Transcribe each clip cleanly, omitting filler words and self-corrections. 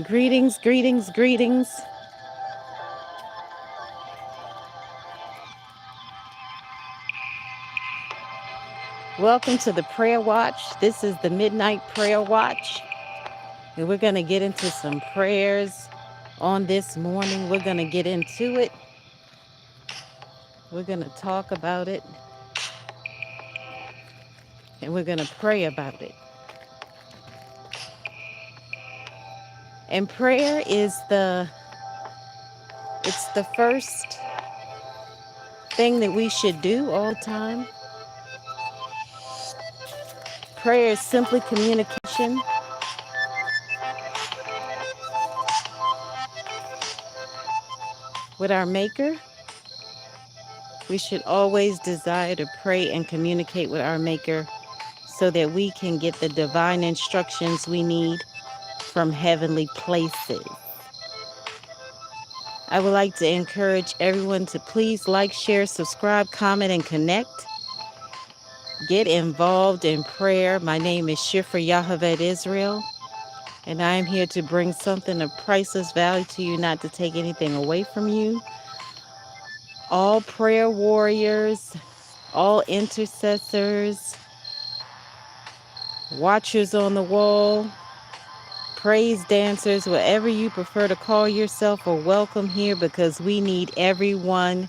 Greetings, greetings, greetings. Welcome to the prayer watch. This is the midnight prayer watch. And we're going to get into some prayers on this morning. We're going to get into it. We're going to talk about it. And we're going to pray about it. And prayer is the first thing that we should do all the time. Prayer is simply communication with our Maker. We should always desire to pray and communicate with our Maker so that we can get the divine instructions we need from heavenly places. I would like to encourage everyone to please like, share, subscribe, comment, and connect. Get involved in prayer. My name is Shifrah Yocheved Yisrael, and I am here to bring something of priceless value to you, not to take anything away from you. All prayer warriors, all intercessors, watchers on the wall, praise dancers, whatever you prefer to call yourself, are welcome here because we need everyone.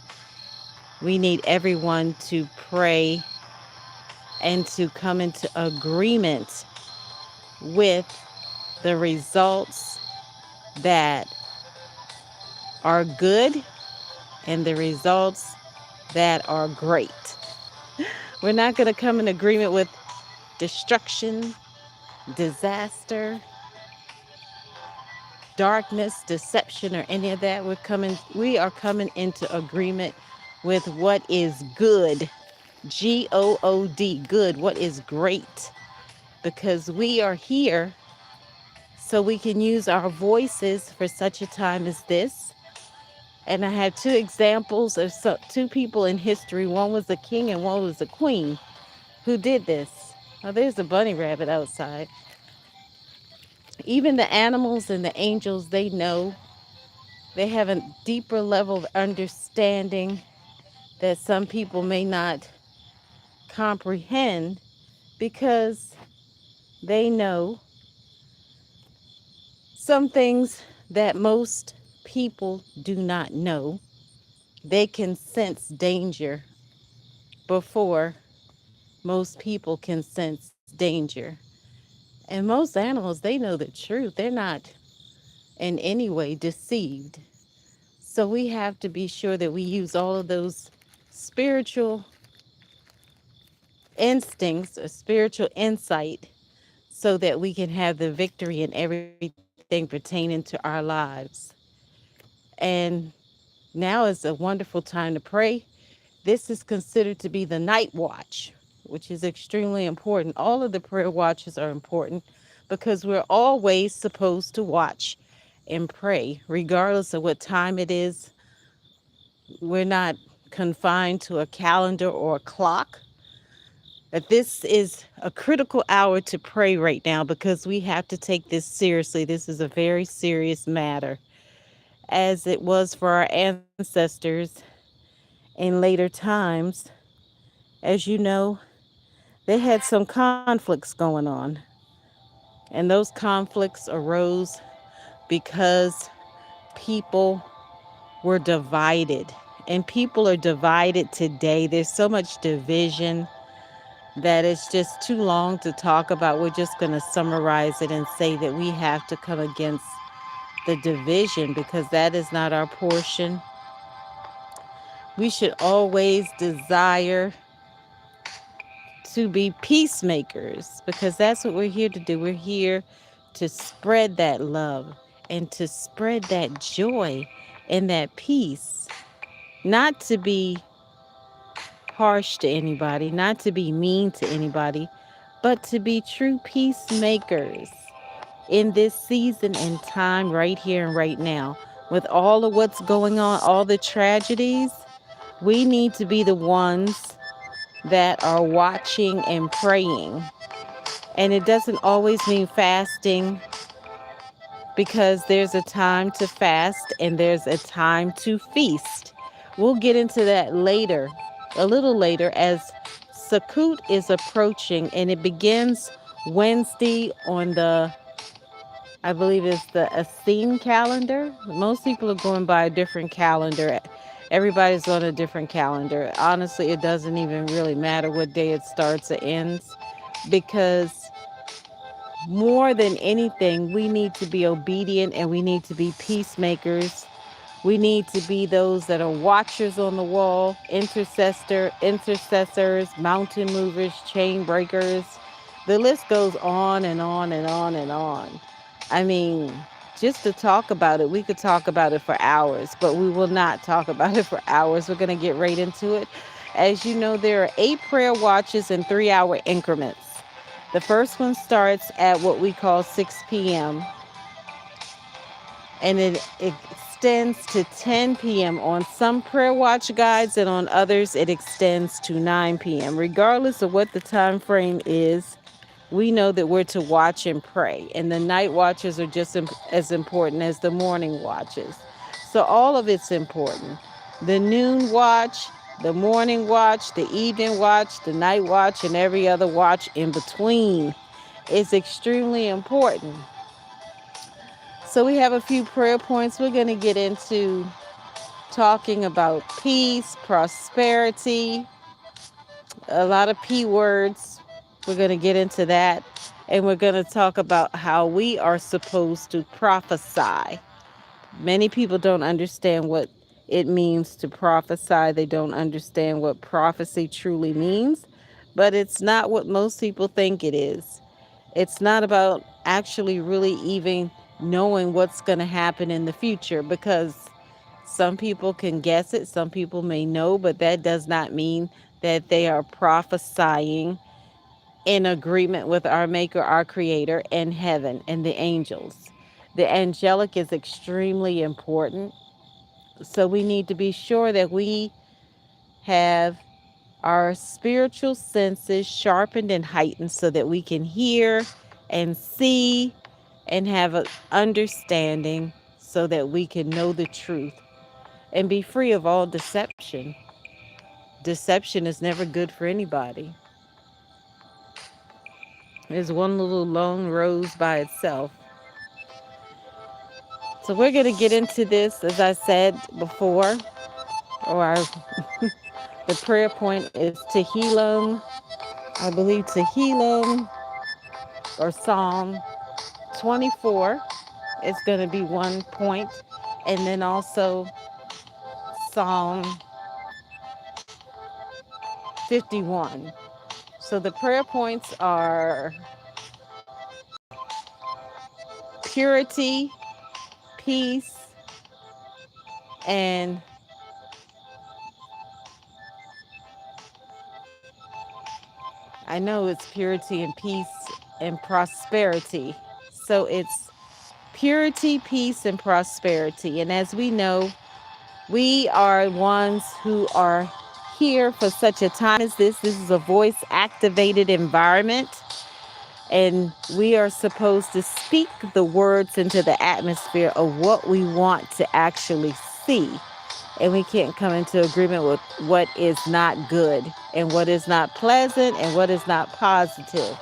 We need everyone to pray and to come into agreement with the results that are good and the results that are great. We're not going to come in agreement with destruction, disaster, darkness, deception, or any of that. We are coming into agreement with what is good. Good, good, what is great. Because we are here so we can use our voices for such a time as this. And I have two examples of two people in history. One was a king and one was a queen who did this. Oh, there's a bunny rabbit outside. Even the animals and the angels, they know. They have a deeper level of understanding that some people may not comprehend because they know some things that most people do not know. They can sense danger before most people can sense danger. And most animals, they know the truth. They're not in any way deceived. So we have to be sure that we use all of those spiritual instincts or spiritual insight so that we can have the victory in everything pertaining to our lives. And now is a wonderful time to pray. This is considered to be the night watch, which is extremely important. All of the prayer watches are important because we're always supposed to watch and pray, regardless of what time it is. We're not confined to a calendar or a clock. But this is a critical hour to pray right now because we have to take this seriously. This is a very serious matter, as it was for our ancestors in later times. As you know, they had some conflicts going on. And those conflicts arose because people were divided. And people are divided today. There's so much division that it's just too long to talk about. We're just going to summarize it and say that we have to come against the division because that is not our portion. We should always desire to be peacemakers because that's what we're here to do. We're here to spread that love and to spread that joy and that peace, not to be harsh to anybody, not to be mean to anybody, but to be true peacemakers in this season and time right here and right now. With all of what's going on, all the tragedies, we need to be the ones that are watching and praying. And it doesn't always mean fasting because there's a time to fast and there's a time to feast. We'll get into that later, a little later, as Sukkot is approaching and it begins Wednesday on the, I believe it's the Essene calendar. Most people are going by a different calendar. Everybody's on a different calendar. Honestly, it doesn't even really matter what day it starts or ends because more than anything, we need to be obedient and we need to be peacemakers. We need to be those that are watchers on the wall, intercessors, mountain movers, chain breakers. The list goes on and on and on and on. I mean, just to talk about it, we could talk about it for hours, but we will not talk about it for hours. We're going to get right into it. As you know, there are 8 prayer watches in 3-hour increments. The first one starts at what we call 6 p.m. and it extends to 10 p.m. on some prayer watch guides, and on others it extends to 9 p.m. Regardless of what the time frame is, we know that we're to watch and pray, and the night watches are just as important as the morning watches. So all of it's important. The noon watch, the morning watch, the evening watch, the night watch, and every other watch in between is extremely important. So we have a few prayer points. We're going to get into talking about peace, prosperity, a lot of P words. We're going to get into that. And we're going to talk about how we are supposed to prophesy. Many people don't understand what it means to prophesy. They don't understand what prophecy truly means. But it's not what most people think it is. It's not about actually really even knowing what's going to happen in the future, because some people can guess it, some people may know, but that does not mean that they are prophesying in agreement with our Maker, our Creator, and heaven and the angels. The angelic is extremely important. So we need to be sure that we have our spiritual senses sharpened and heightened so that we can hear and see and have an understanding so that we can know the truth and be free of all deception. Deception is never good for anybody. There's one little lone rose by itself. So we're going to get into this, as I said before, or the prayer point is TEHILLIM. I believe TEHILLIM or Psalm 24 is going to be one point, and then also Psalm 51. So the prayer points are purity, peace, and I know it's purity and peace and prosperity. So it's purity, peace, and prosperity. And as we know, we are ones who are here for such a time as this. This is a voice activated environment. And we are supposed to speak the words into the atmosphere of what we want to actually see. And we can't come into agreement with what is not good and what is not pleasant and what is not positive.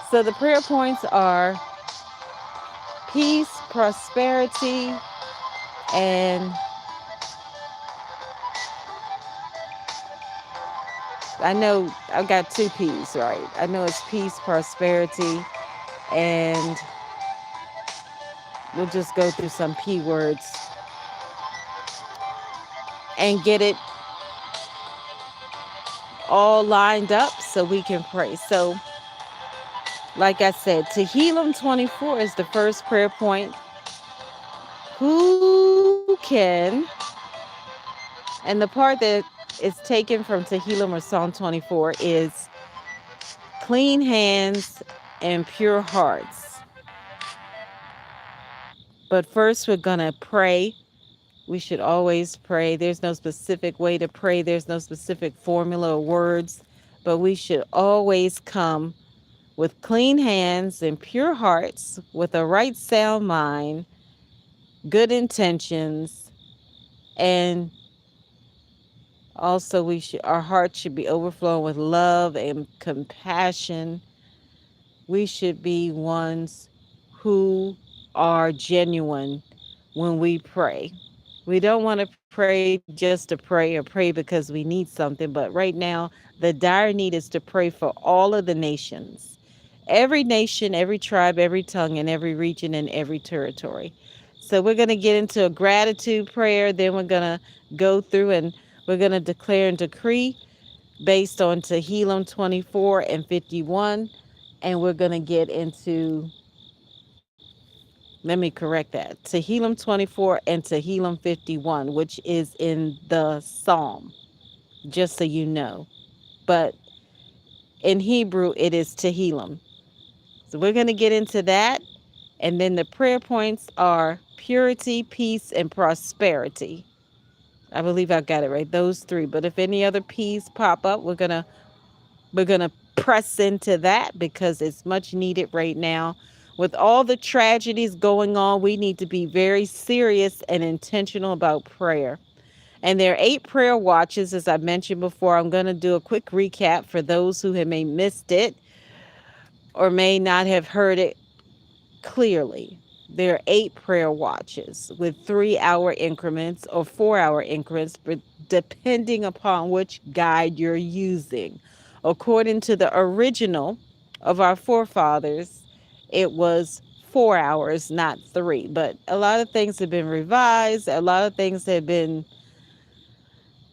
So the prayer points are peace, prosperity, and I know I've got two P's, right? I know it's peace, prosperity, and we'll just go through some P words and get it all lined up so we can pray. So, like I said, TEHILLIM 24 is the first prayer point. Who can, and the part that is taken from TEHILLIM or Psalm 24 is clean hands and pure hearts. But first, we're going to pray. We should always pray. There's no specific way to pray. There's no specific formula or words, but we should always come with clean hands and pure hearts, with a right sound mind, good intentions, and also our hearts should be overflowing with love and compassion. We should be ones who are genuine when we pray. We don't want to pray just to pray or pray because we need something, but right now the dire need is to pray for all of the nations. Every nation, every tribe, every tongue, and every region and every territory. So we're going to get into a gratitude prayer. Then we're going to go through and we're going to declare and decree based on TEHILLIM 24 and 51. And we're going to get into, let me correct that, TEHILLIM 24 and TEHILLIM 51, which is in the Psalm, just so you know. But in Hebrew, it is TEHILLIM. So we're going to get into that. And then the prayer points are purity, peace, and prosperity. I believe I got it right. Those three. But if any other P's pop up, we're gonna press into that because it's much needed right now. With all the tragedies going on, we need to be very serious and intentional about prayer. And there are 8 prayer watches, as I mentioned before. I'm going to do a quick recap for those who have may missed it or may not have heard it clearly. There are 8 prayer watches with 3 hour increments or 4 hour increments, but depending upon which guide you're using. According to the original of our forefathers, it was 4 hours, not three. But a lot of things have been revised, a lot of things have been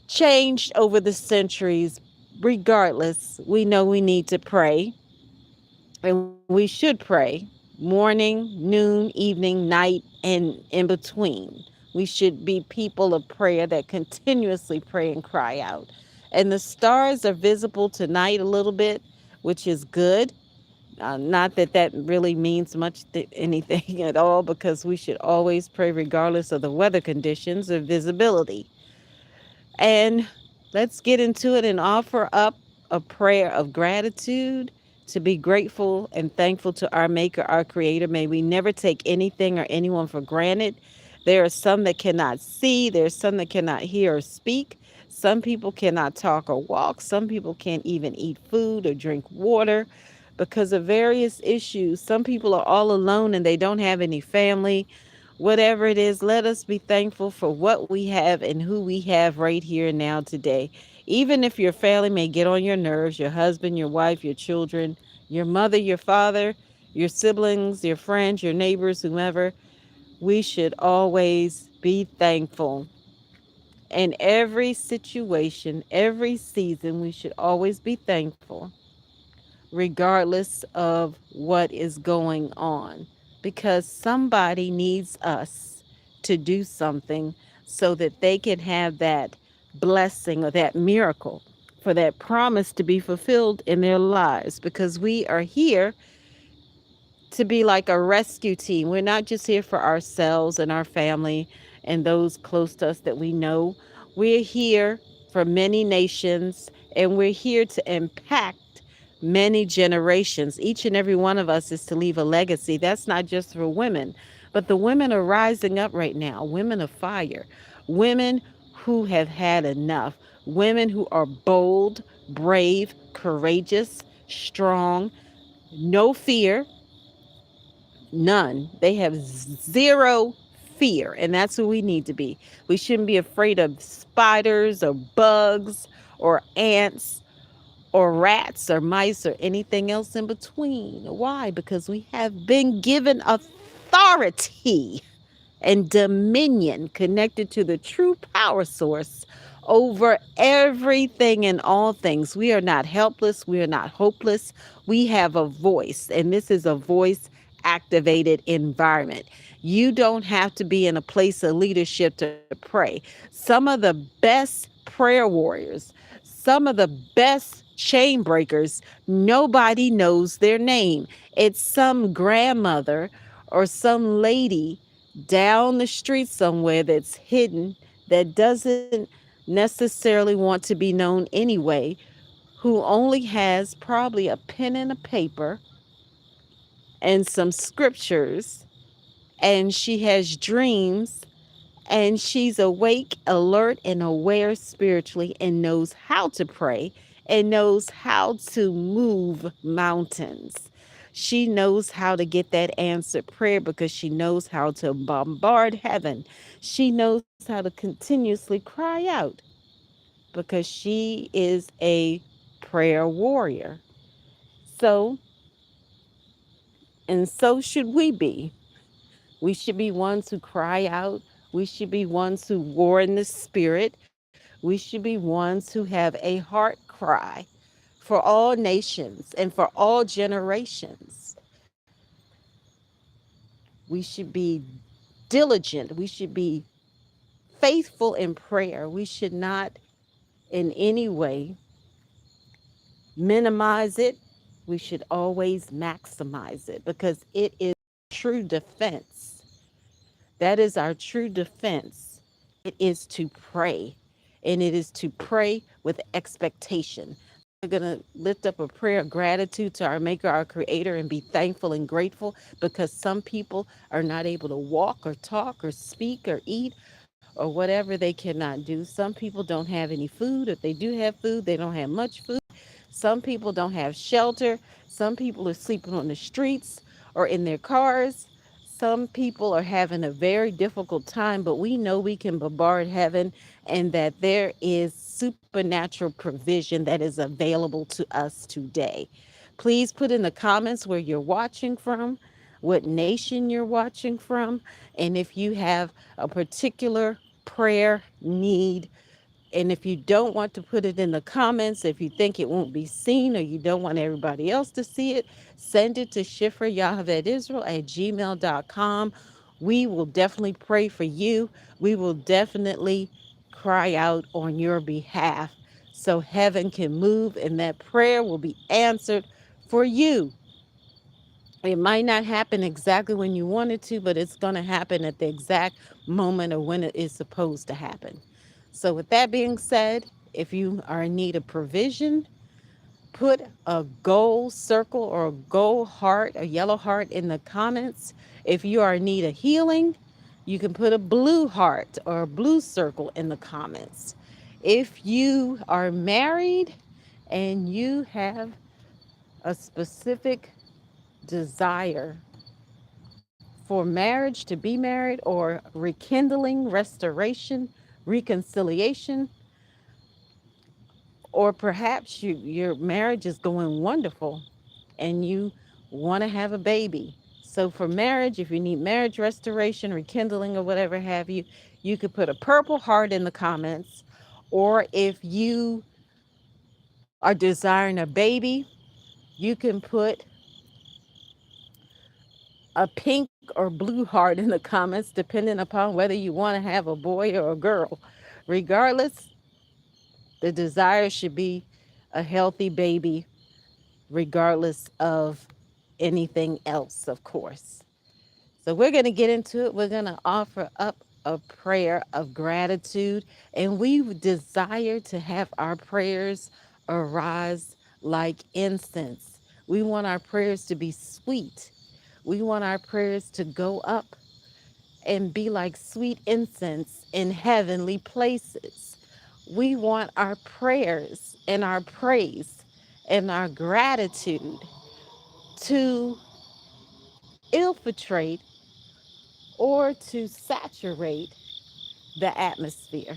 changed over the centuries. Regardless, we know we need to pray, and we should pray morning, noon, evening, night, and in between. We should be people of prayer that continuously pray and cry out. And the stars are visible tonight a little bit, which is good. Not that that really means much anything at all, because we should always pray regardless of the weather conditions or visibility. And let's get into it and offer up a prayer of gratitude to be grateful and thankful to our Maker, our Creator. May we never take anything or anyone for granted. There are some that cannot see, there's some that cannot hear or speak. Some people cannot talk or walk. Some people can't even eat food or drink water because of various issues. Some people are all alone and they don't have any family. Whatever it is, let us be thankful for what we have and who we have right here and now today. Even if your family may get on your nerves, your husband, your wife, your children, your mother, your father, your siblings, your friends, your neighbors, whomever, we should always be thankful. In every situation, every season, we should always be thankful regardless of what is going on, because somebody needs us to do something so that they can have that blessing or that miracle, for that promise to be fulfilled in their lives, because we are here to be like a rescue team. We're not just here for ourselves and our family and those close to us that we know. We're here for many nations, and we're here to impact many generations. Each and every one of us is to leave a legacy. That's not just for women, but the women are rising up right now, women of fire, women who have had enough, women who are bold, brave, courageous, strong, no fear. None. They have zero fear, and that's who we need to be. We shouldn't be afraid of spiders or bugs or ants or rats or mice or anything else in between. Why? Because we have been given authority and dominion connected to the true power source over everything and all things. We are not helpless. We are not hopeless. We have a voice, and this is a voice activated environment. You don't have to be in a place of leadership to pray. Some of the best prayer warriors, some of the best chain breakers, nobody knows their name. It's some grandmother or some lady down the street somewhere that's hidden, that doesn't necessarily want to be known anyway, who only has probably a pen and a paper and some scriptures, and she has dreams, and she's awake, alert, and aware spiritually, and knows how to pray and knows how to move mountains. She knows how to get that answered prayer because she knows how to bombard heaven. She knows how to continuously cry out because she is a prayer warrior. So, and so should we be. We should be ones who cry out. We should be ones who war in the spirit. We should be ones who have a heart cry for all nations and for all generations. We should be diligent. We should be faithful in prayer. We should not in any way minimize it. We should always maximize it because it is true defense. That is our true defense. It is to pray, and it is to pray with expectation. We're going to lift up a prayer of gratitude to our Maker, our Creator, and be thankful and grateful because some people are not able to walk or talk or speak or eat or whatever they cannot do. Some people don't have any food. If they do have food, they don't have much food. Some people don't have shelter. Some people are sleeping on the streets or in their cars. Some people are having a very difficult time, but we know we can bombard heaven and that there is supernatural provision that is available to us today. Please put in the comments where you're watching from, what nation you're watching from, and if you have a particular prayer need. And if you don't want to put it in the comments, if you think it won't be seen or you don't want everybody else to see it, send it to shifrahyochevedyisrael@gmail.com. We will definitely pray for you. We will definitely cry out on your behalf so heaven can move and that prayer will be answered for you. It might not happen exactly when you want it to, but it's going to happen at the exact moment or when it is supposed to happen. So, with that being said, if you are in need of provision, put a gold circle or a gold heart, a yellow heart in the comments. If you are in need of healing, you can put a blue heart or a blue circle in the comments. If you are married and you have a specific desire for marriage, to be married, or rekindling, restoration, reconciliation, or perhaps your marriage is going wonderful and you want to have a baby. So for marriage, if you need marriage restoration, rekindling, or whatever have you, you could put a purple heart in the comments. Or if you are desiring a baby, you can put a pink or blue heart in the comments, depending upon whether you want to have a boy or a girl. Regardless, the desire should be a healthy baby, regardless of anything else, of course. So we're going to get into it. We're going to offer up a prayer of gratitude, and we desire to have our prayers arise like incense. We want our prayers to be sweet. We want our prayers to go up and be like sweet incense in heavenly places. We want our prayers and our praise and our gratitude to infiltrate or to saturate the atmosphere.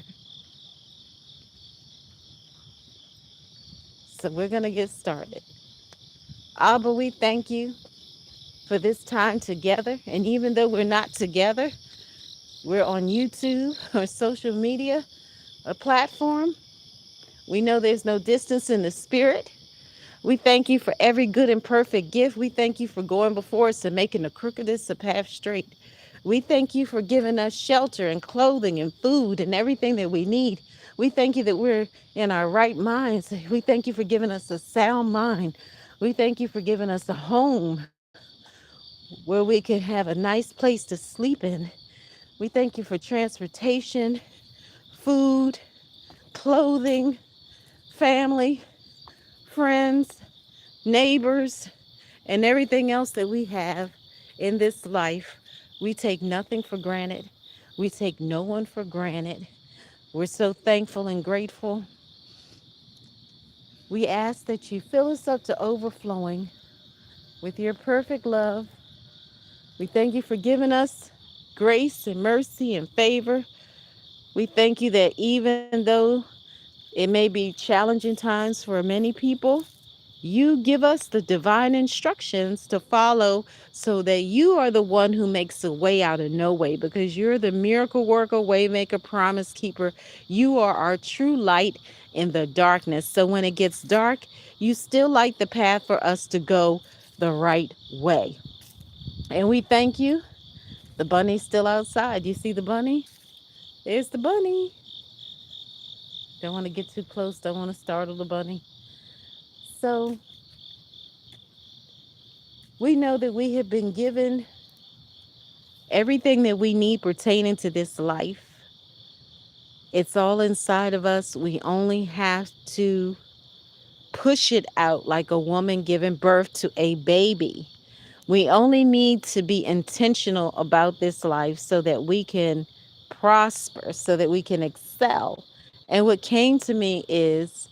So we're going to get started. Abba, we thank you for this time together. And even though we're not together, we're on YouTube or social media, a platform. We know there's no distance in the spirit. We thank you for every good and perfect gift. We thank you for going before us and making the crookedest a path straight. We thank you for giving us shelter and clothing and food and everything that we need. We thank you that we're in our right minds. We thank you for giving us a sound mind. We thank you for giving us a home where we can have a nice place to sleep in. We thank you for transportation, food, clothing, family, friends, neighbors, and everything else that we have in this life. We take nothing for granted. We take no one for granted. We're so thankful and grateful. We ask that you fill us up to overflowing with your perfect love. We thank you for giving us grace and mercy and favor. We thank you that even though it may be challenging times for many people, you give us the divine instructions to follow so that you are the one who makes a way out of no way because you're the miracle worker, waymaker, promise keeper. You are our true light in the darkness. So when it gets dark, you still light the path for us to go the right way. And we thank you. The bunny's still outside. You see the bunny? There's the bunny. Don't want to get too close. Don't want to startle the bunny. So we know that we have been given Everything that we need pertaining to this life, it's all inside of us. We only have to push it out like a woman giving birth to a baby. We only need to be intentional about this life so that we can prosper, so that we can excel. And what came to me is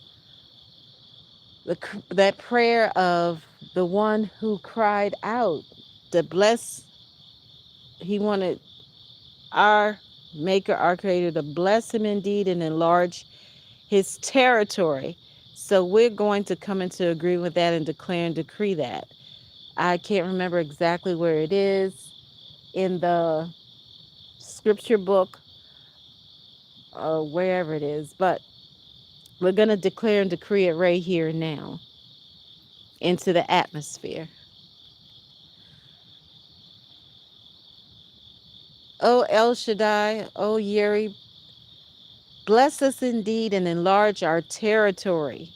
that prayer of the one who cried out to bless. He wanted our maker, our creator, to bless him indeed and enlarge his territory. So we're going to come into agreement with that and declare and decree that. I can't remember exactly where it is in the scripture book or wherever it is, but we're going to declare and decree it right here and now into the atmosphere. O El Shaddai, O Yeri, bless us indeed and enlarge our territory.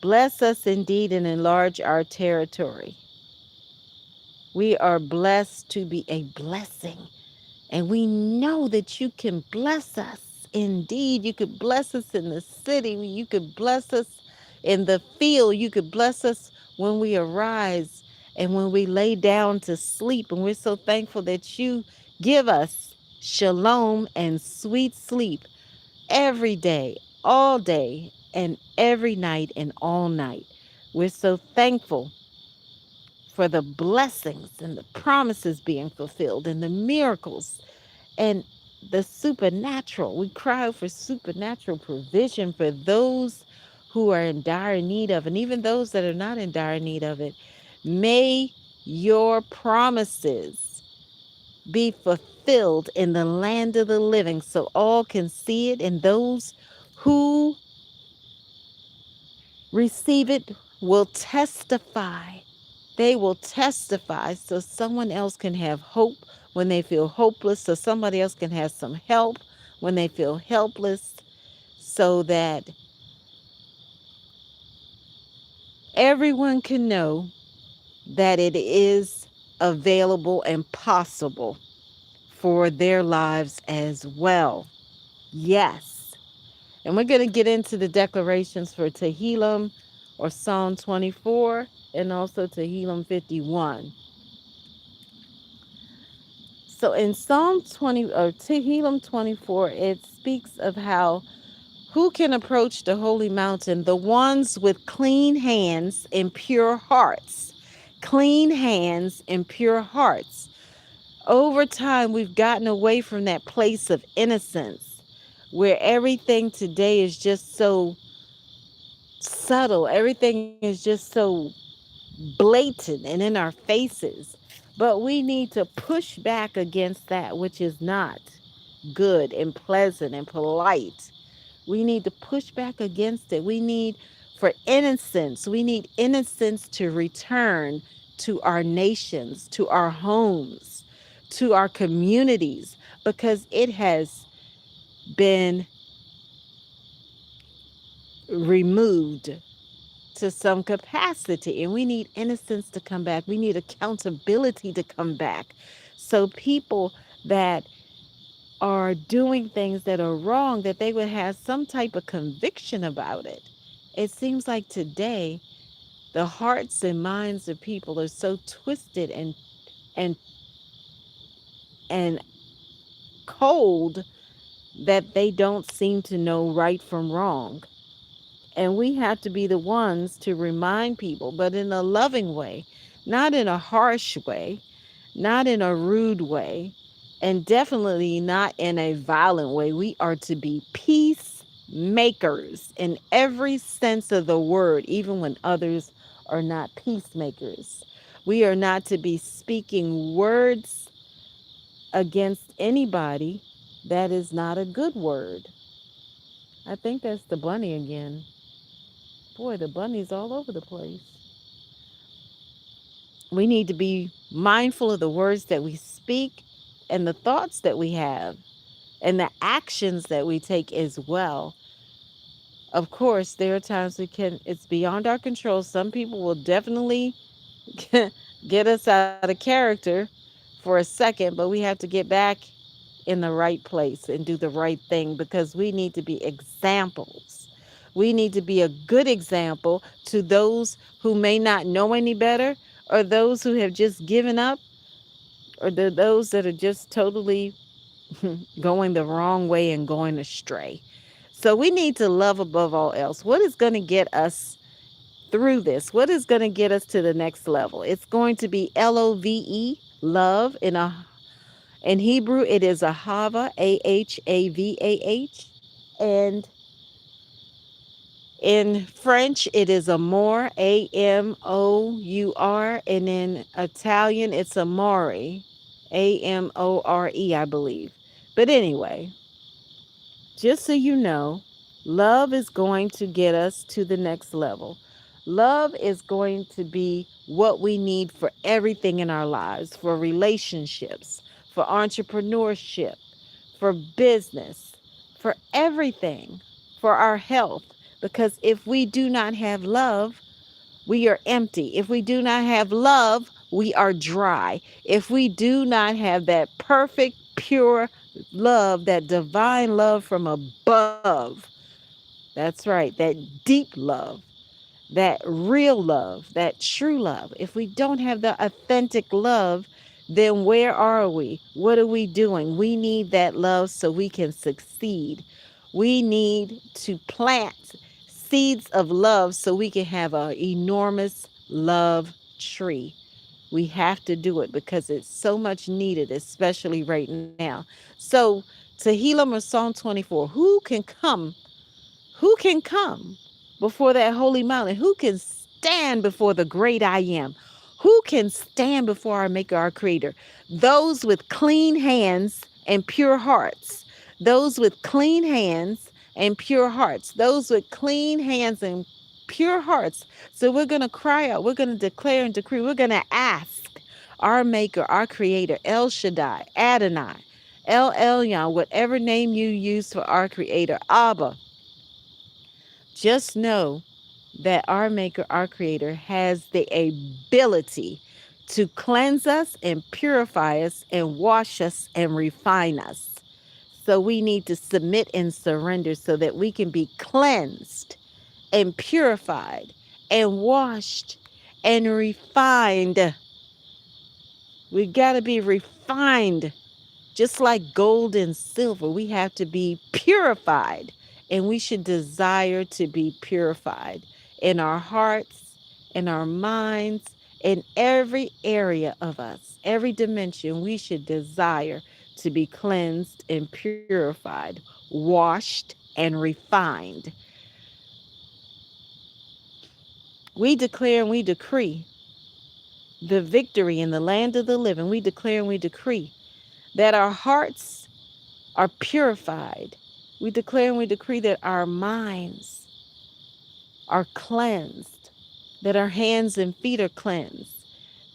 Bless us indeed and enlarge our territory. We are blessed to be a blessing. And we know that you can bless us. Indeed, you could bless us in the city. You could bless us in the field. You could bless us when we arise and when we lay down to sleep. And we're so thankful that you give us shalom and sweet sleep every day, and every night and all night. We're so thankful for the blessings and the promises being fulfilled and the miracles and the supernatural. We cry out for supernatural provision for those who are in dire need of, and even those that are not in dire need of it. May your promises be fulfilled in the land of the living so all can see it, and those who receive it will testify. They will testify so someone else can have hope when they feel hopeless, so somebody else can have some help when they feel helpless, so that everyone can know that it is available and possible for their lives as well. Yes. And we're going to get into the declarations for TEHILLIM or Psalm 24 and also TEHILLIM 51. So in Psalm 20 or TEHILLIM 24, it speaks of how who can approach the holy mountain? The ones with clean hands and pure hearts. Clean hands and pure hearts. Over time, we've gotten away from that place of innocence where everything today is just so subtle. Everything is just so blatant and in our faces. But we need to push back against that which is not good and pleasant and polite. We need to push back against it. We need for innocence. We need innocence to return to our nations, to our homes, to our communities, because it has been removed to some capacity, and we need innocence to come back. We need accountability to come back. So people that are doing things that are wrong, that they would have some type of conviction about it. It seems like today the hearts and minds of people are so twisted and and cold that they don't seem to know right from wrong. And we have to be the ones to remind people, but in a loving way, not in a harsh way, not in a rude way, and definitely not in a violent way. We are to be peacemakers in every sense of the word, even when others are not peacemakers. We are not to be speaking words against anybody that is not a good word. I think that's the bunny again. Boy, the bunny's all over the place. We need to be mindful of the words that we speak and the thoughts that we have and the actions that we take as well. Of course, there are times it's beyond our control. Some people will definitely get us out of character for a second, but we have to get back in the right place and do the right thing because we need to be examples. We need to be a good example to those who may not know any better, or those who have just given up, or those that are just totally going the wrong way and going astray. So we need to love above all else. What is going to get us through this? What is going to get us to the next level? It's going to be LOVE, love. In Hebrew, it is ahava, AHAVAH. And in French, it is amor, AMOUR. And in Italian, it's amore, AMORE, I believe. But anyway, just so you know, love is going to get us to the next level. Love is going to be what we need for everything in our lives, for relationships, for entrepreneurship, for business, for everything, for our health. Because if we do not have love, we are empty. If we do not have love, we are dry. If we do not have that perfect, pure love, that divine love from above, that's right, that deep love, that real love, that true love. If we don't have the authentic love, then where are we? What are we doing? We need that love so we can succeed. We need to plant seeds of love so we can have an enormous love tree. We have to do it because it's so much needed, especially right now. So, TEHILLIM or Psalm 24, who can come before that holy mountain? Who can stand before the great I am? Who can stand before our Maker, our Creator? Those with clean hands and pure hearts. Those with clean hands and pure hearts. Those with clean hands and pure hearts. So we're going to cry out. We're going to declare and decree. We're going to ask our Maker, our Creator, El Shaddai, Adonai, El Elyon, whatever name you use for our Creator, Abba. Just know that our Maker, our Creator, has the ability to cleanse us and purify us and wash us and refine us. So we need to submit and surrender so that we can be cleansed and purified and washed and refined. We got to be refined. Just like gold and silver, we have to be purified, and we should desire to be purified in our hearts, in our minds, in every area of us, every dimension. We should desire to be cleansed and purified, washed and refined. We declare and we decree the victory in the land of the living. We declare and we decree that our hearts are purified. We declare and we decree that our minds are cleansed, that our hands and feet are cleansed,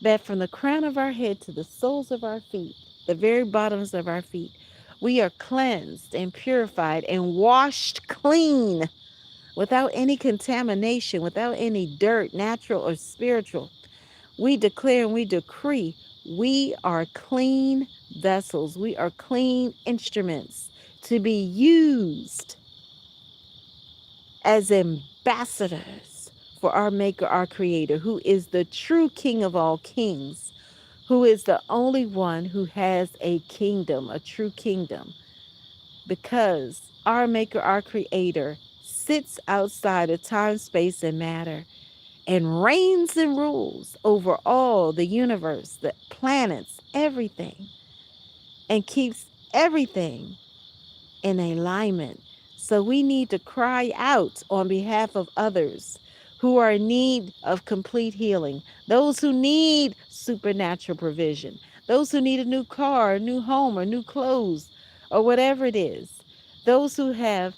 that from the crown of our head to the soles of our feet, the very bottoms of our feet, we are cleansed and purified and washed clean without any contamination, without any dirt, natural or spiritual. We declare and we decree we are clean vessels. We are clean instruments to be used as ambassadors for our Maker, our Creator, who is the true King of all kings, who is the only one who has a kingdom, a true kingdom, because our Maker, our Creator, sits outside of time, space, and matter and reigns and rules over all the universe, the planets, everything, and keeps everything in alignment. So we need to cry out on behalf of others who are in need of complete healing, those who need supernatural provision, those who need a new car, a new home, or new clothes, or whatever it is, those who have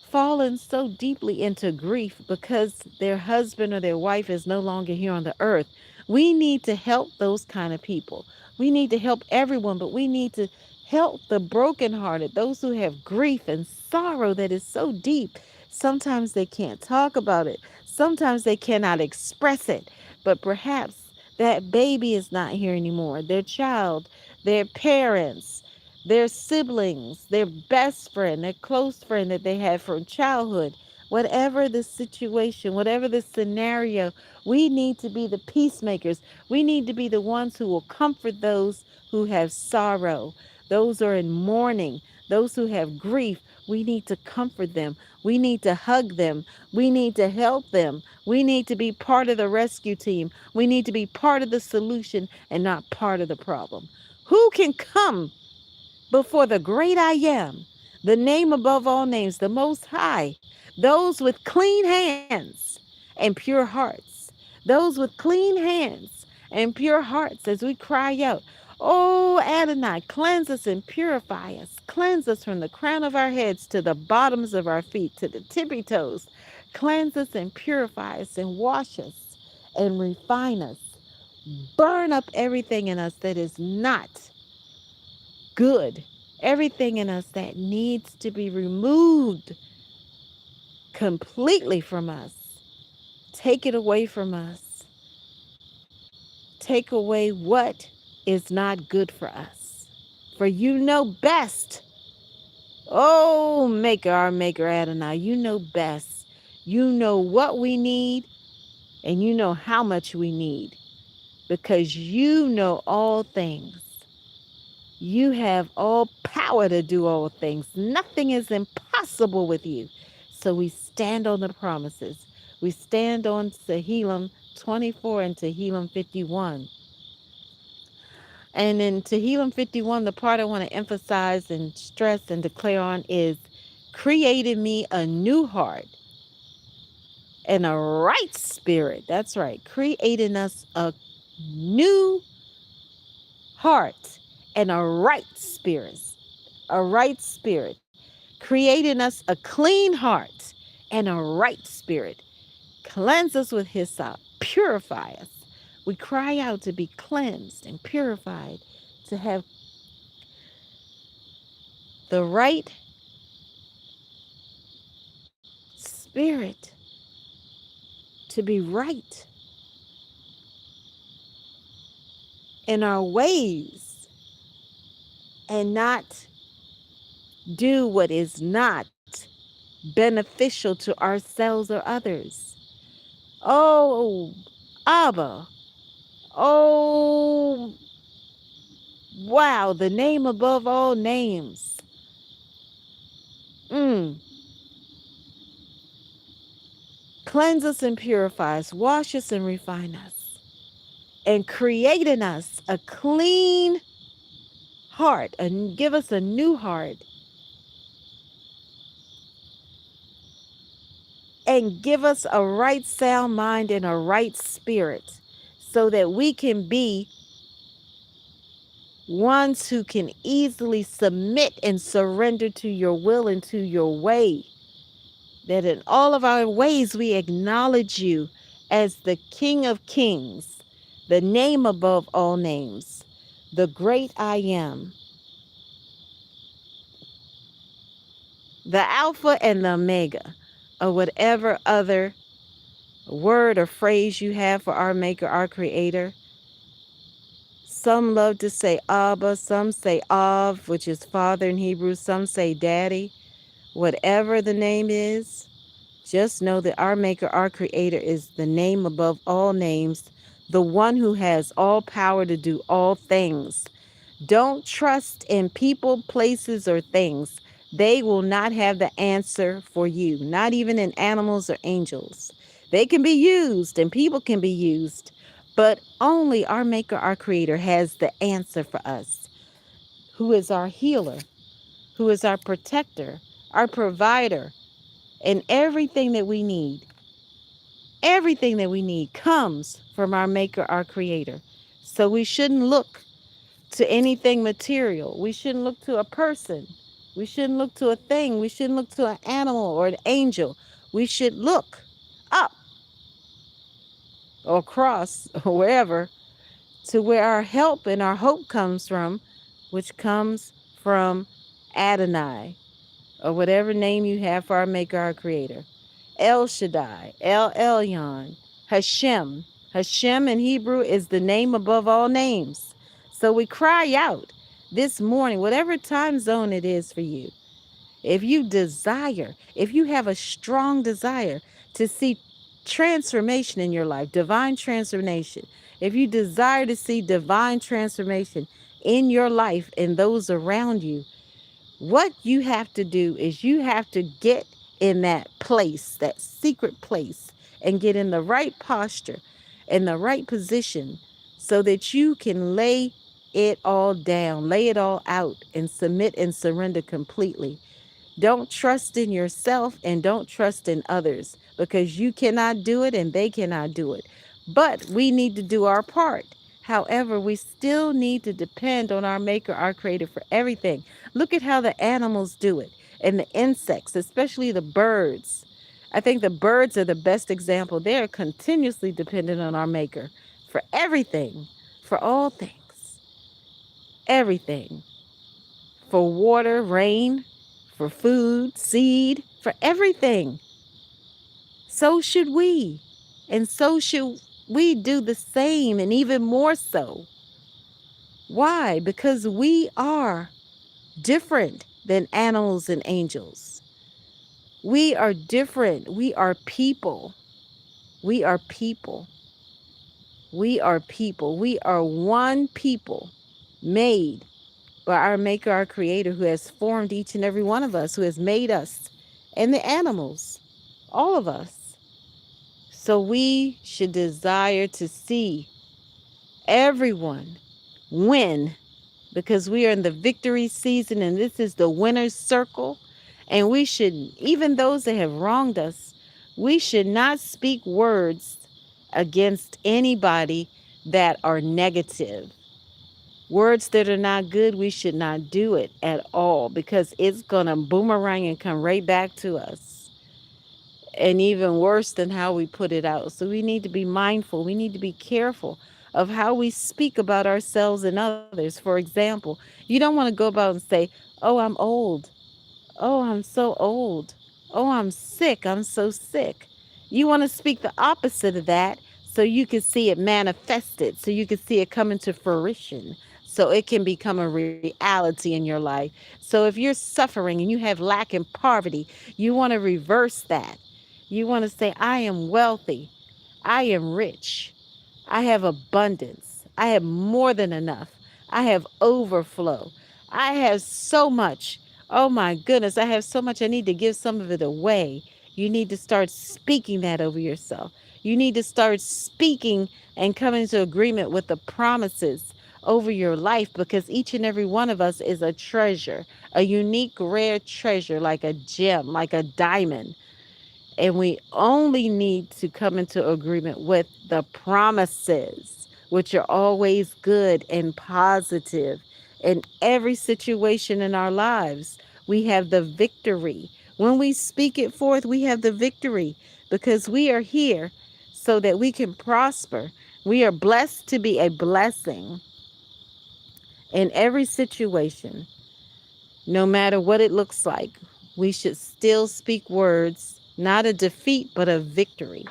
fallen so deeply into grief because their husband or their wife is no longer here on the earth. We need to help those kind of people. We need to help everyone, but we need to help the brokenhearted, those who have grief and sorrow that is so deep. Sometimes they can't talk about it. Sometimes they cannot express it, but perhaps That baby is not here anymore. Their child, their parents, their siblings, their best friend, their close friend that they had from childhood. Whatever the situation, whatever the scenario, we need to be the peacemakers. We need to be the ones who will comfort those who have sorrow, those who are in mourning, those who have grief. We need to comfort them. We need to hug them. We need to help them. We need to be part of the rescue team. We need to be part of the solution and not part of the problem. Who can come before the great I am, the name above all names, the Most High, those with clean hands and pure hearts, those with clean hands and pure hearts as we cry out, oh Adonai, cleanse us and purify us. Cleanse us from the crown of our heads to the bottoms of our feet, to the tippy toes. Cleanse us and purify us and wash us and refine us. Burn up everything in us that is not good, everything in us that needs to be removed completely from us. Take it away from us. Take away what is not good for us. For you know best. Oh, Maker, our Maker Adonai, you know best. You know what we need and you know how much we need because you know all things. You have all power to do all things. Nothing is impossible with you. So we stand on the promises. We stand on TEHILLIM 24 and TEHILLIM 51. And in TEHILLIM 51, the part I want to emphasize and stress and declare on is created me a new heart and a right spirit. That's right. Creating us a new heart and a right spirit. A right spirit. Creating us a clean heart and a right spirit. Cleanse us with hyssop. Purify us. We cry out to be cleansed and purified, to have the right spirit, to be right in our ways and not do what is not beneficial to ourselves or others. Oh, Abba. Oh, wow, the name above all names. Cleanse us and purify us, wash us and refine us, and create in us a clean heart, and give us a new heart, and give us a right sound mind and a right spirit so that we can be ones who can easily submit and surrender to your will and to your way. That in all of our ways we acknowledge you as the King of Kings, the name above all names, the great I am, the Alpha and the Omega, or whatever other word or phrase you have for our Maker, our Creator. Some love to say Abba, some say Av, which is Father in Hebrew, some say Daddy. Whatever the name is, just know that our Maker, our Creator is the name above all names, the one who has all power to do all things. Don't trust in people, places, or things. They will not have the answer for you, not even in animals or angels. They can be used and people can be used, but only our Maker, our Creator has the answer for us, who is our healer, who is our protector, our provider, and everything that we need. Everything that we need comes from our Maker, our Creator. So we shouldn't look to anything material. We shouldn't look to a person. We shouldn't look to a thing. We shouldn't look to an animal or an angel. We should look up or across or wherever to where our help and our hope comes from, which comes from Adonai, or whatever name you have for our Maker, our Creator. El Shaddai, El Elyon, Hashem, Hashem in Hebrew is the name above all names. So we cry out this morning, whatever time zone it is for you. If you desire, if you have a strong desire to see transformation in your life, divine transformation, if you desire to see divine transformation in your life and those around you, what you have to do is you have to get in that place, that secret place, and get in the right posture, in the right position, so that you can lay it all down, lay it all out, and submit and surrender completely. Don't trust in yourself and don't trust in others, because you cannot do it and they cannot do it. But we need to do our part. However, we still need to depend on our Maker, our Creator, for everything. Look at how the animals do it and the insects, especially the birds. I think the birds are the best example. They are continuously dependent on our Maker for everything, for all things, everything, for water, rain, for food, seed, for everything. So should we. And so should we do the same, and even more so. Why? Because we are different than animals and angels. We are different. We are people. We are people. We are people. We are one people made by our Maker, our Creator, who has formed each and every one of us, who has made us and the animals, all of us. So we should desire to see everyone win, because we are in the victory season and this is the winner's circle. And we should, even those that have wronged us, we should not speak words against anybody that are negative. Words that are not good, we should not do it at all, because it's going to boomerang and come right back to us. And even worse than how we put it out. So we need to be mindful. We need to be careful of how we speak about ourselves and others. For example, you don't want to go about and say, "Oh, I'm old. Oh, I'm so old. Oh, I'm sick. I'm so sick." You want to speak the opposite of that, so you can see it manifested, so you can see it come into fruition, so it can become a reality in your life. So if you're suffering and you have lack and poverty, you want to reverse that. You want to say, "I am wealthy. I am rich. I have abundance. I have more than enough. I have overflow. I have so much. Oh my goodness, I have so much. I need to give some of it away." You need to start speaking that over yourself. You need to start speaking and coming into agreement with the promises over your life, because each and every one of us is a treasure, a unique, rare treasure, like a gem, like a diamond. And we only need to come into agreement with the promises, which are always good and positive in every situation in our lives. We have the victory. When we speak it forth, we have the victory, because we are here so that we can prosper. We are blessed to be a blessing in every situation. No matter what it looks like, we should still speak words, not a defeat, but a victory.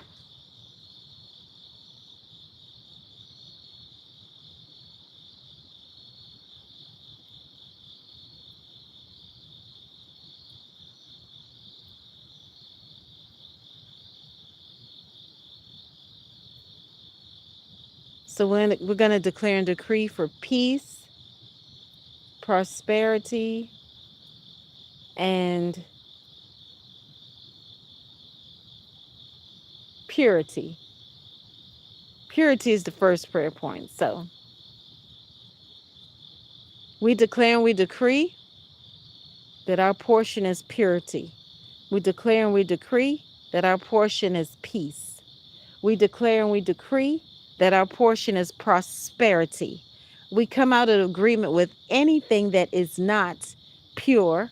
So we're going to declare and decree for peace, prosperity, and purity. Purity is the first prayer point. So we declare and we decree that our portion is purity. We declare and we decree that our portion is peace. We declare and we decree that our portion is prosperity. We come out of agreement with anything that is not pure,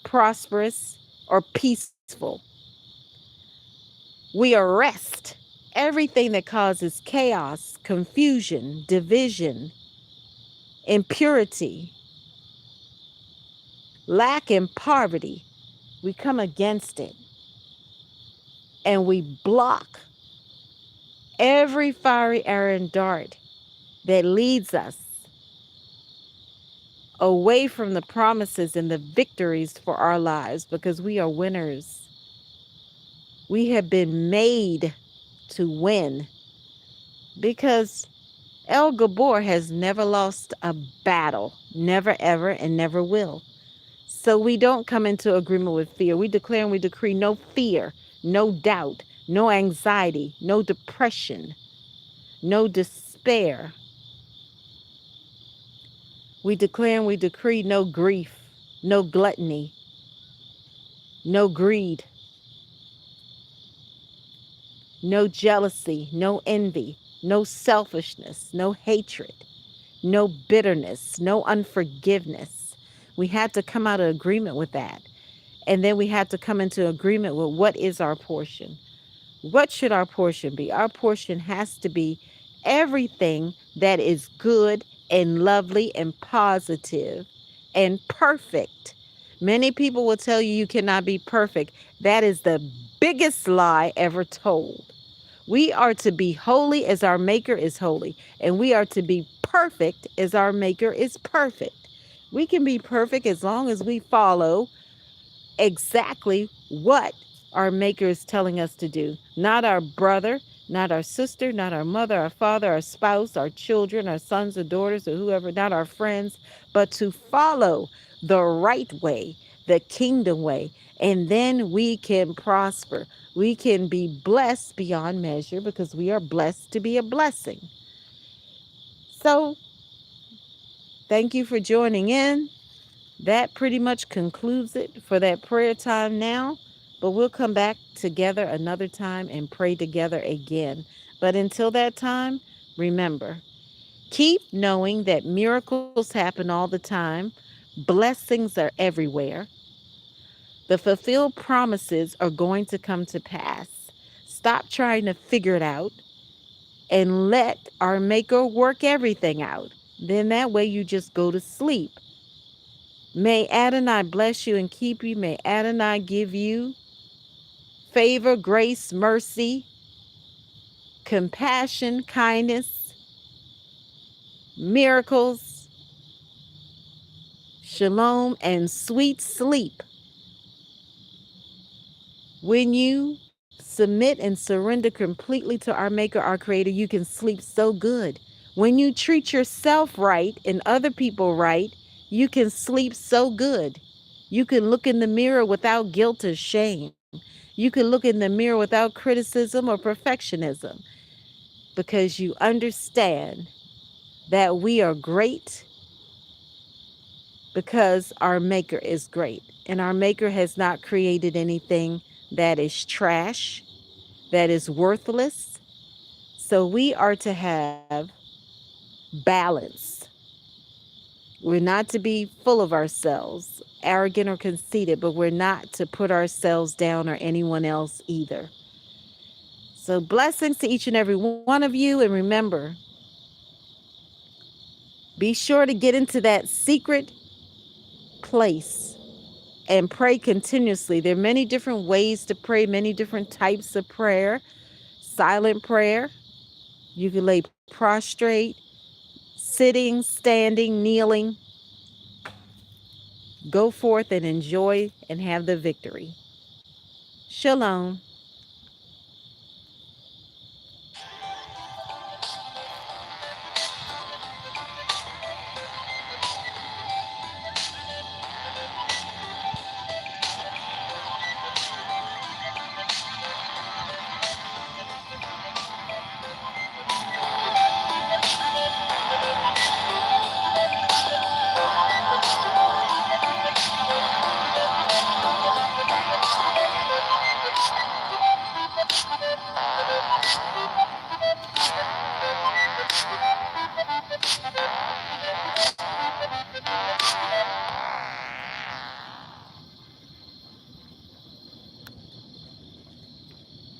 prosperous, or peaceful. We arrest everything that causes chaos, confusion, division, impurity, lack, and poverty. We come against it and we block Every fiery arrow and dart that leads us away from the promises and the victories for our lives, because we are winners. We have been made to win, because El Gabor has never lost a battle, never, ever, and never will. So we don't come into agreement with fear. We declare and we decree no fear, no doubt, no anxiety, no depression, no despair. We declare and we decree no grief, no gluttony, no greed, no jealousy, no envy, no selfishness, no hatred, no bitterness, no unforgiveness. We had to come out of agreement with that. And then we had to come into agreement with what is our portion. What should our portion be? Our portion has to be everything that is good and lovely and positive and perfect. Many people will tell you you cannot be perfect. That is the biggest lie ever told. We are to be holy as our Maker is holy, and we are to be perfect as our Maker is perfect. We can be perfect as long as we follow exactly what our Maker is telling us to do. Not our brother, not our sister, not our mother, our father, our spouse, our children, our sons or daughters, or whoever, not our friends, but to follow the right way, the kingdom way. And then we can prosper. We can be blessed beyond measure, because we are blessed to be a blessing. So, thank you for joining in. That pretty much concludes it for that prayer time now. But we'll come back together another time and pray together again. But until that time, remember, keep knowing that miracles happen all the time, blessings are everywhere, the fulfilled promises are going to come to pass. Stop trying to figure it out and let our Maker work everything out. Then that way you just go to sleep. May Adonai bless you and keep you. May Adonai give you favor, grace, mercy, compassion, kindness, miracles, shalom, and sweet sleep. When you submit and surrender completely to our Maker, our Creator, you can sleep so good. When you treat yourself right and other people right, you can sleep so good. You can look in the mirror without guilt or shame. You can look in the mirror without criticism or perfectionism, because you understand that we are great because our Maker is great. And our Maker has not created anything that is trash, that is worthless. So we are to have balance. We're not to be full of ourselves, arrogant or conceited, but we're not to put ourselves down or anyone else either. So blessings to each and every one of you. And remember, be sure to get into that secret place and pray continuously. There are many different ways to pray, many different types of prayer. Silent prayer. You can lay prostrate, sitting, standing, kneeling. Go forth and enjoy and have the victory. Shalom.